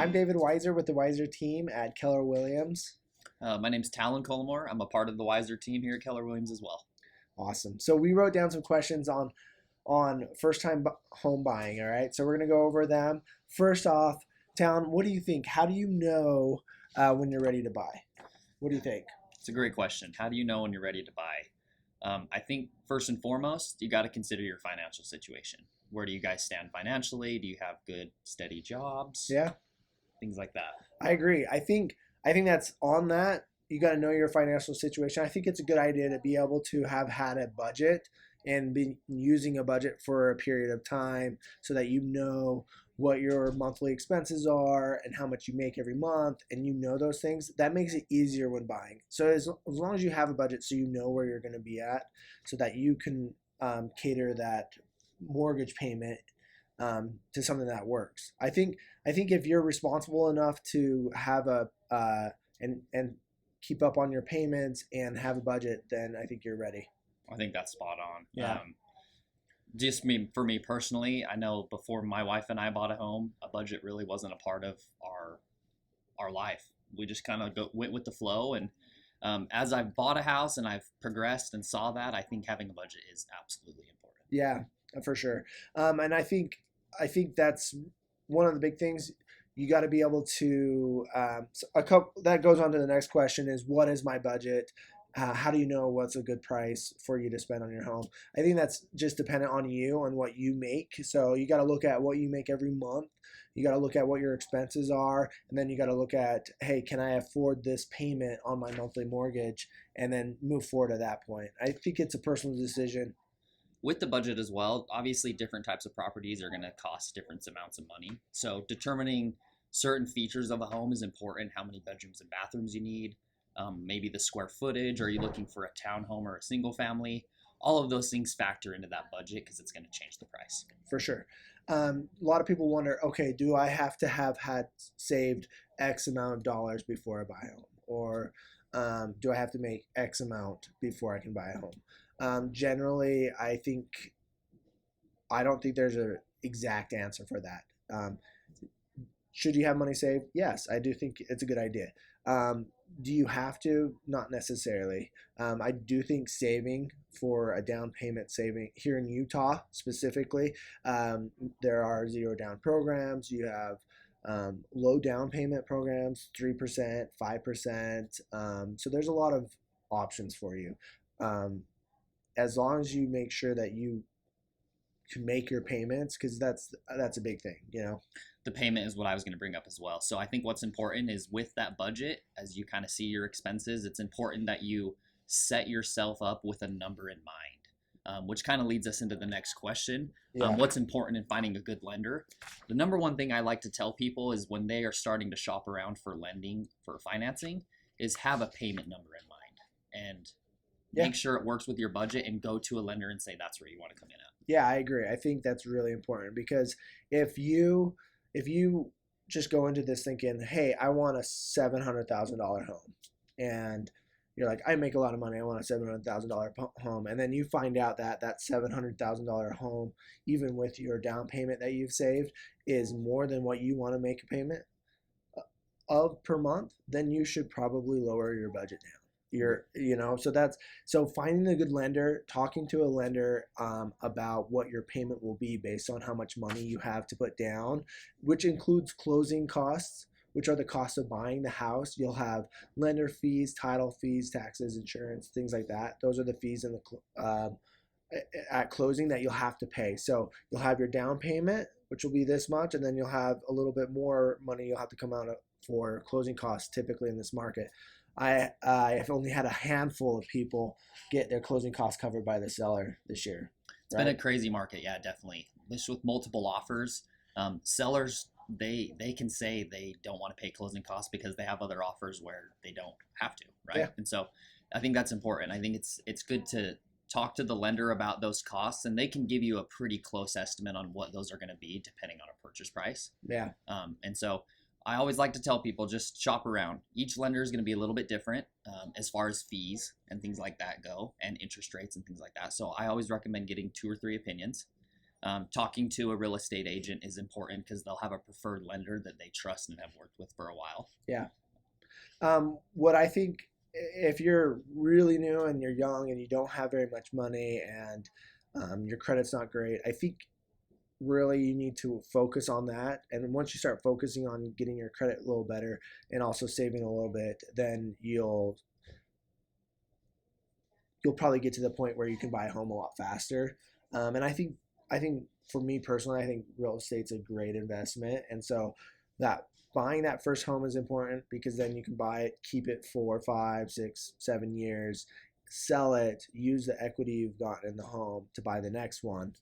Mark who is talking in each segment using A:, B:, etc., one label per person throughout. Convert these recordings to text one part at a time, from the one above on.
A: I'm David Weiser with the Weiser team at Keller Williams.
B: My name's Talon Colmore. I'm a part of the Wiser team here at Keller Williams as well.
A: Awesome. So we wrote down some questions on first time home buying. All right. So we're gonna go over them. First off, Talon, what do you think? How do you know when you're ready to buy? What do you think?
B: It's a great question. How do you know when you're ready to buy? I think first and foremost, you got to consider your financial situation. Where do you guys stand financially? Do you have good, steady jobs?
A: Yeah,
B: Things like that.
A: I agree. I think that's on that. You got to know your financial situation. I think it's a good idea to be able to have had a budget and been using a budget for a period of time so that you know what your monthly expenses are and how much you make every month, and you know those things. That makes it easier when buying. So as long as you have a budget, so you know where you're going to be at, so that you can cater that mortgage payment to something that works. I think if you're responsible enough to have a and keep up on your payments and have a budget, then I think you're ready.
B: I think that's spot on.
A: Yeah.
B: For me personally, I know before my wife and I bought a home, a budget really wasn't a part of our life. We just kind of went with the flow, and as I've bought a house and I've progressed and saw that, I think having a budget is absolutely important.
A: Yeah, for sure. And I think that's one of the big things. You got to be able to a couple that goes on to the next question is, what is my budget? How do you know what's a good price for you to spend on your home? I think that's just dependent on you and what you make. So you got to look at what you make every month. You got to look at what your expenses are, and then you got to look at, hey, can I afford this payment on my monthly mortgage, and then move forward at that point. I think it's a personal decision.
B: With the budget as well, obviously different types of properties are going to cost different amounts of money. So determining certain features of a home is important. How many bedrooms and bathrooms you need, maybe the square footage. Are you looking for a townhome or a single family? All of those things factor into that budget because it's going to change the price.
A: For sure. A lot of people wonder, okay, do I have to have had saved X amount of dollars before I buy a home? Or do I have to make X amount before I can buy a home? Generally, I don't think there's an exact answer for that. Should you have money saved? Yes, I do think it's a good idea. Do you have to? Not necessarily. I do think saving for a down payment, saving here in Utah specifically, there are zero down programs. You have low down payment programs, 3%, 5%. So there's a lot of options for you. As long as you make sure that you can make your payments, because that's a big thing, you know.
B: The payment is what I was going to bring up as well. So I think what's important is with that budget, as you kind of see your expenses, it's important that you set yourself up with a number in mind, which kind of leads us into the next question.
A: Yeah.
B: What's important in finding a good lender? The number one thing I like to tell people is when they are starting to shop around for lending, for financing, is have a payment number in mind and make sure it works with your budget, and go to a lender and say that's where you want to come in at.
A: Yeah, I agree. I think that's really important, because if you just go into this thinking, hey, I want a $700,000 home, and you're like, I make a lot of money, I want a $700,000 home, and then you find out that that $700,000 home, even with your down payment that you've saved, is more than what you want to make a payment of per month, then you should probably lower your budget down. So finding a good lender, talking to a lender about what your payment will be based on how much money you have to put down, which includes closing costs, which are the costs of buying the house. You'll have lender fees, title fees, taxes, insurance, things like that. Those are the fees in the at closing that you'll have to pay. So you'll have your down payment, which will be this much, and then you'll have a little bit more money you'll have to come out for closing costs typically in this market. I've only had a handful of people get their closing costs covered by the seller this year.
B: It's been a crazy market, yeah, definitely. This with multiple offers, sellers they can say they don't want to pay closing costs because they have other offers where they don't have to, right?
A: Yeah.
B: And so I think that's important. I think it's good to talk to the lender about those costs, and they can give you a pretty close estimate on what those are going to be depending on a purchase price.
A: Yeah.
B: And so I always like to tell people, just shop around. Each lender is going to be a little bit different as far as fees and things like that go, and interest rates and things like that. So I always recommend getting 2 or 3 opinions. Talking to a real estate agent is important because they'll have a preferred lender that they trust and have worked with for a while.
A: Yeah. What I think, if you're really new and you're young and you don't have very much money and your credit's not great, I think really you need to focus on that. And once you start focusing on getting your credit a little better and also saving a little bit, then you'll probably get to the point where you can buy a home a lot faster. And I think for me personally, I think real estate's a great investment. And so that buying that first home is important because then you can buy it, keep it 4, 5, 6, 7 years, sell it, use the equity you've gotten in the home to buy the next one.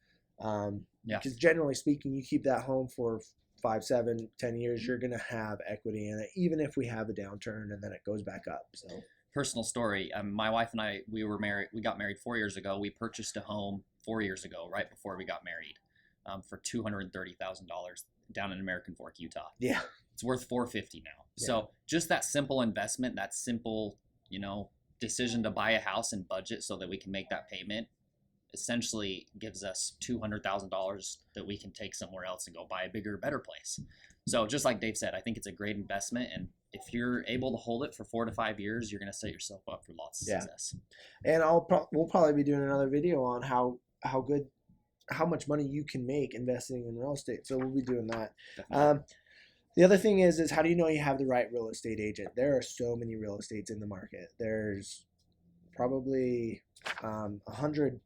A: Because generally speaking, you keep that home for 5, 7, 10 years, you're going to have equity in it, even if we have a downturn and then it goes back up. So
B: personal story. My wife and I, we got married 4 years ago. We purchased a home 4 years ago, right before we got married, for $230,000 down in American Fork, Utah.
A: Yeah.
B: It's worth $450 now.
A: Yeah.
B: So just that simple investment, that simple, decision to buy a house and budget so that we can make that payment essentially gives us $200,000 that we can take somewhere else and go buy a bigger, better place. So just like Dave said, I think it's a great investment. And if you're able to hold it for 4 to 5 years, you're going to set yourself up for lots of success.
A: And we'll probably be doing another video on how much money you can make investing in real estate. So we'll be doing that. The other thing is how do you know you have the right real estate agent? There are so many real estates in the market. There's probably 100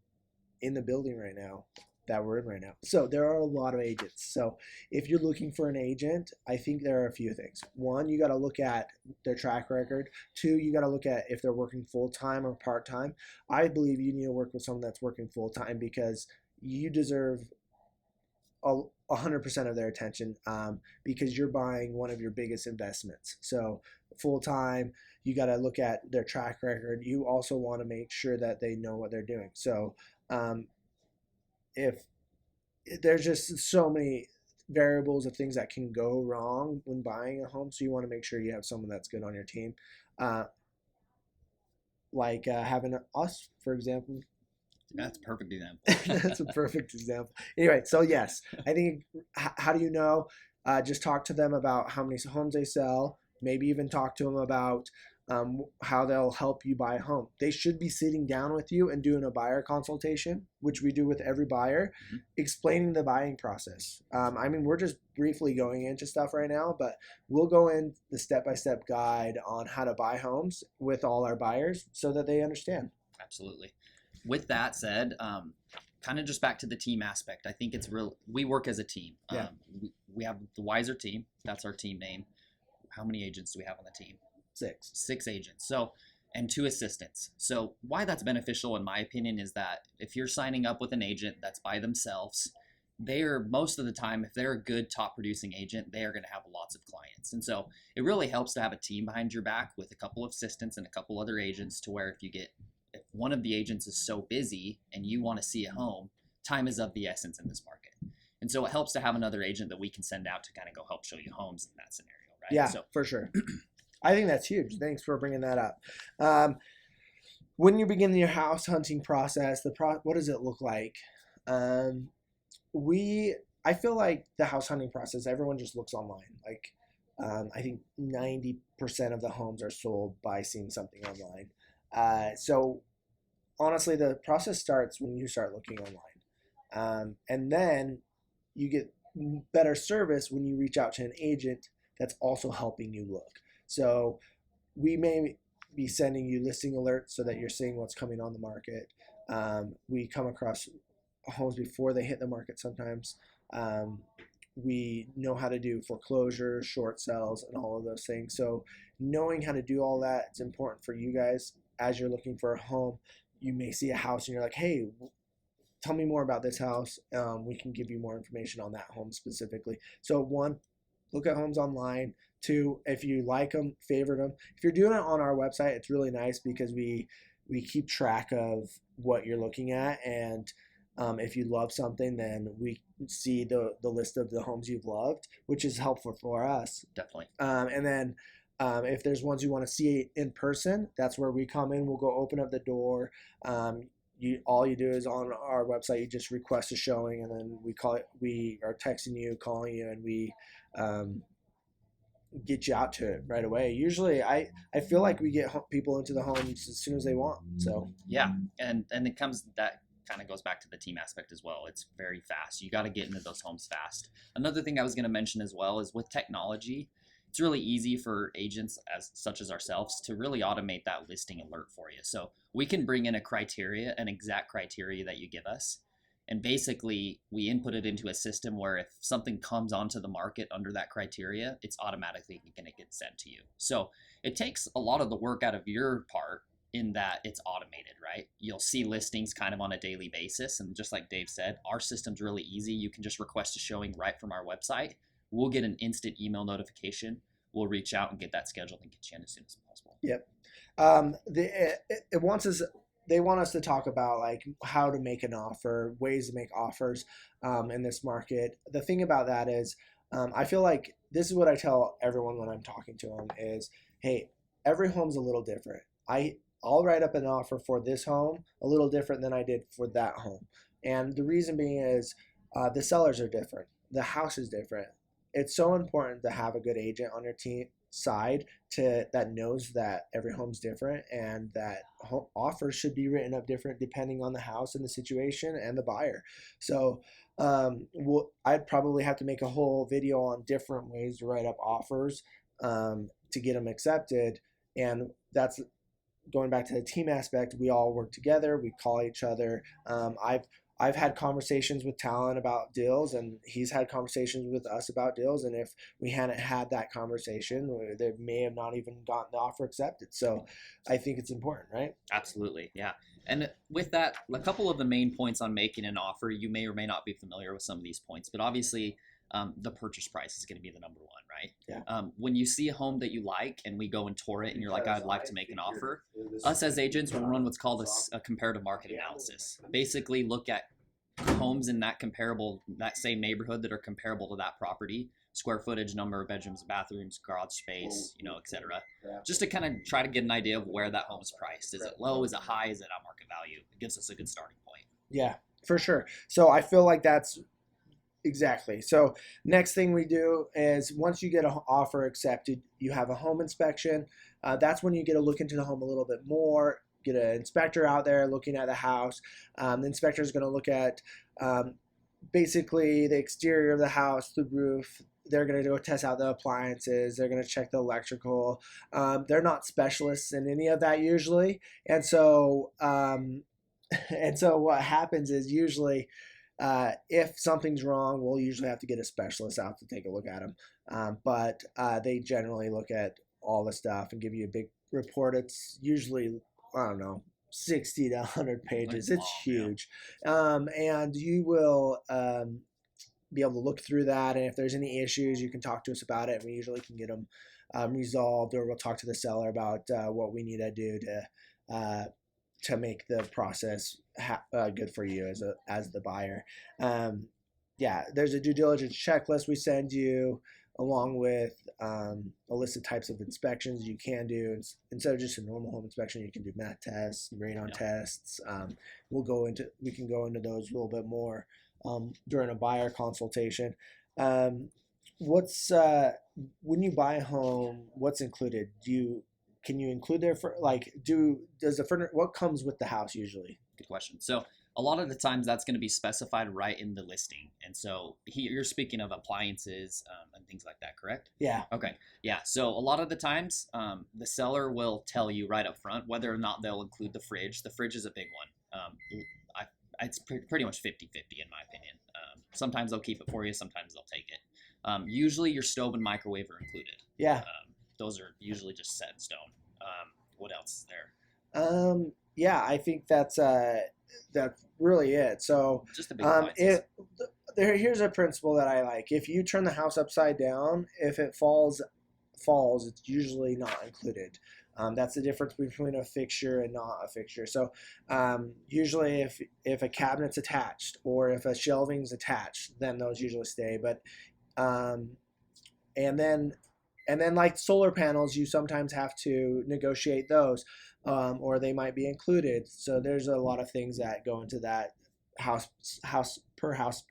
A: in the building right now that we're in right now. So there are a lot of agents. So if you're looking for an agent, I think there are a few things. One, you got to look at their track record. 2, you got to look at if they're working full-time or part-time. I believe you need to work with someone that's working full-time because you deserve 100% of their attention because you're buying one of your biggest investments. So full-time, you got to look at their track record. You also want to make sure that they know what they're doing. So if there's just so many variables of things that can go wrong when buying a home, so you want to make sure you have someone that's good on your team, like having us, for example.
B: That's a perfect example.
A: That's a perfect example. Anyway, so yes, I think how do you know? Just talk to them about how many homes they sell. Maybe even talk to them about how they'll help you buy a home. They should be sitting down with you and doing a buyer consultation, which we do with every buyer, explaining the buying process. We're just briefly going into stuff right now, but we'll go in the step-by-step guide on how to buy homes with all our buyers so that they understand.
B: Absolutely. With that said, kind of just back to the team aspect, I think it's real. We work as a team.
A: Yeah.
B: We have the Wiser team. That's our team name. How many agents do we have on the team?
A: 6.
B: 6 agents. So, and 2 assistants. So why that's beneficial in my opinion is that if you're signing up with an agent that's by themselves, they're most of the time, if they're a good top producing agent, they are going to have lots of clients. And so it really helps to have a team behind your back with a couple of assistants and a couple other agents to where if one of the agents is so busy and you want to see a home, time is of the essence in this market. And so it helps to have another agent that we can send out to kind of go help show you homes in that scenario, right?
A: Yeah,
B: so,
A: for sure. I think that's huge. Thanks for bringing that up. When you begin your house hunting process, what does it look like? I feel like the house hunting process, everyone just looks online. Like, I think 90% of the homes are sold by seeing something online. So honestly, the process starts when you start looking online. And then you get better service when you reach out to an agent that's also helping you look. So we may be sending you listing alerts so that you're seeing what's coming on the market. We come across homes before they hit the market sometimes. We know how to do foreclosures, short sales, and all of those things. So knowing how to do all that, it's important for you guys. As you're looking for a home, you may see a house and you're like, hey, tell me more about this house. We can give you more information on that home specifically. So 1, look at homes online. 2, if you like them, favorite them. If you're doing it on our website, it's really nice because we keep track of what you're looking at. And if you love something, then we see the list of the homes you've loved, which is helpful for us.
B: Definitely.
A: And then if there's ones you want to see in person, that's where we come in. We'll go open up the door. all you do is on our website you just request a showing, and then we are texting you, calling you, and we get you out to it right away. Usually I feel like we get people into the homes as soon as they want. So
B: Yeah, and it comes that kind of goes back to the team aspect as well. It's very fast. You got to get into those homes fast. Another thing I was going to mention as well is with technology, it's really easy for agents such as ourselves to really automate that listing alert for you. So we can bring in an exact criteria that you give us. And basically, we input it into a system where if something comes onto the market under that criteria, it's automatically going to get sent to you. So it takes a lot of the work out of your part in that it's automated, right? You'll see listings kind of on a daily basis. And just like Dave said, our system's really easy. You can just request a showing right from our website. We'll get an instant email notification. We'll reach out and get that scheduled and get you in as soon as possible.
A: Yep. They want us to talk about like how to make an offer, ways to make offers in this market. The thing about that is, I feel like this is what I tell everyone when I'm talking to them is, hey, every home's a little different. I'll write up an offer for this home a little different than I did for that home. And the reason being is the sellers are different. The house is different. It's so important to have a good agent on your team side that knows that every home's different and that offers should be written up different depending on the house and the situation and the buyer. So I'd probably have to make a whole video on different ways to write up offers to get them accepted. And that's going back to the team aspect. We all work together. We call each other. I've had conversations with Talon about deals, and he's had conversations with us about deals. And if we hadn't had that conversation, they may have not even gotten the offer accepted. So I think it's important, right?
B: Absolutely, yeah. And with that, a couple of the main points on making an offer, you may or may not be familiar with some of these points, but obviously the purchase price is going to be the number one, right?
A: Yeah.
B: When you see a home that you like and we go and tour it and you're like, I'd like to make an offer, us as agents will run what's called a comparative market analysis. Basically look at homes in that same neighborhood that are comparable to that property, square footage, number of bedrooms, bathrooms, garage space, etc. Just to kind of try to get an idea of where that home is priced. Is it low? Is it high? Is it at market value? It gives us a good starting point.
A: Yeah, for sure. So I feel like that's exactly. So next thing we do is once you get an offer accepted, you have a home inspection. That's when you get to look into the home a little bit more, get an inspector out there looking at the house. The inspector is going to look at basically the exterior of the house, the roof. They're going to go test out the appliances. They're going to check the electrical. They're not specialists in any of that usually. And so what happens is usually if something's wrong, we'll usually have to get a specialist out to take a look at them. But they generally look at all the stuff and give you a big report. It's usually, I don't know, 60 to 100 pages. It's huge. And you will be able to look through that. And if there's any issues, you can talk to us about it. And we usually can get them resolved, or we'll talk to the seller about what we need to do to make the process good for you as the buyer. There's a due diligence checklist we send you along with a list of types of inspections you can do. Instead of just a normal home inspection, you can do math tests, radon tests. We can go into those a little bit more during a buyer consultation. When you buy a home, what's included? Can you include there for what comes with the house usually?
B: Good question. So a lot of the times that's going to be specified right in the listing. And so you're speaking of appliances and things like that, correct?
A: Yeah.
B: Okay. Yeah. So a lot of the times the seller will tell you right up front whether or not they'll include the fridge. The fridge is a big one. It's pretty much 50-50 in my opinion. Sometimes they'll keep it for you. Sometimes they'll take it. Usually your stove and microwave are included.
A: Yeah.
B: Those are usually just set in stone. What else is
A: there? I think that's really it. So
B: just the big
A: here's a principle that I like. If you turn the house upside down, if it falls, it's usually not included. That's the difference between a fixture and not a fixture. So usually if a cabinet's attached or if a shelving's attached, then those usually stay. But and then And then like solar panels, you sometimes have to negotiate those, or they might be included. So there's a lot of things that go into that house per house,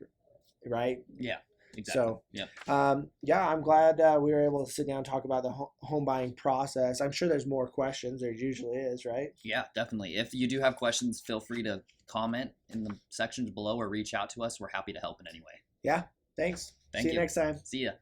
A: right?
B: Yeah, exactly.
A: So,
B: Yeah.
A: yeah, I'm glad we were able to sit down and talk about the home buying process. I'm sure there's more questions. There usually is, right?
B: Yeah, definitely. If you do have questions, feel free to comment in the sections below or reach out to us. We're happy to help in any way.
A: Yeah. Thanks.
B: Thank
A: See you
B: you.
A: next time.
B: See ya.